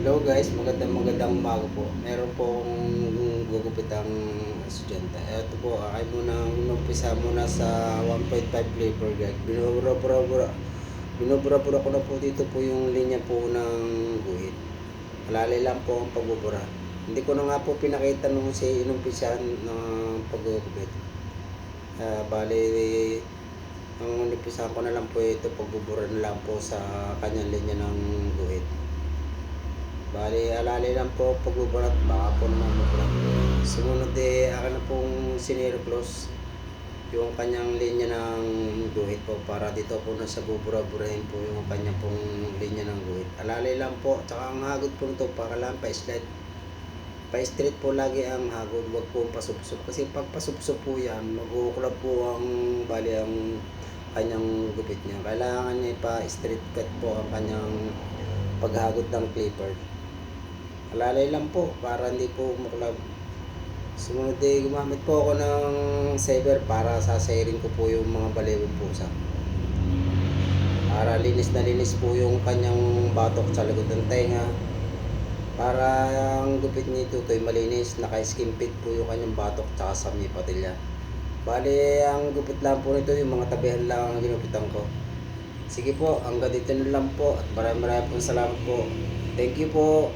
Hello guys, magandang umaga po. Meron po akong gugupitang estudyante. Ito po, ay muna umpisa muna sa 1.5 flavor guide. Binubura-bura ko na po dito po yung linya po ng guhit. Alalay lang po ang pagbubura. Hindi ko na nga po pinakita nung si inumpisahan ng paggugupit. Bali, ang inumpisahan ko na lang po ito, pagbubura na lang po sa kanyang linya ng guhit. Bali, alalay lang po pagbuburat, baka po naman maburat. Sumunod akin na pong sinirclose yung kanyang linya ng guhit po para dito po na sa bubura-burahin po yung kanya pong linya ng guhit. Alalay lang po, tsaka ang hagod po nito para lang pa-slide. Pa-straight po lagi ang hagod, wag po pasupsup. Kasi pag pasupsup po yan, mag-uuklap po bali ang kanyang gupit niya. Kailangan niya pa-straight cut po ang kanyang paghagod ng clipper. Alalay lang po para hindi po maklab. Sumunod gumamit po ako ng saver para sasayirin ko po yung mga baliwang pusa. Para linis na linis po yung kanyang batok sa likod ng tenga. Para ang gupit nito ay malinis, naka-skin fit po yung kanyang batok tsaka sa may patilya. Bali, ang gupit lang po nito, yung mga tabihan lang ang ginupitan ko. Sige po, hanggang dito na lang po at maraming pong salamat po. Thank you po.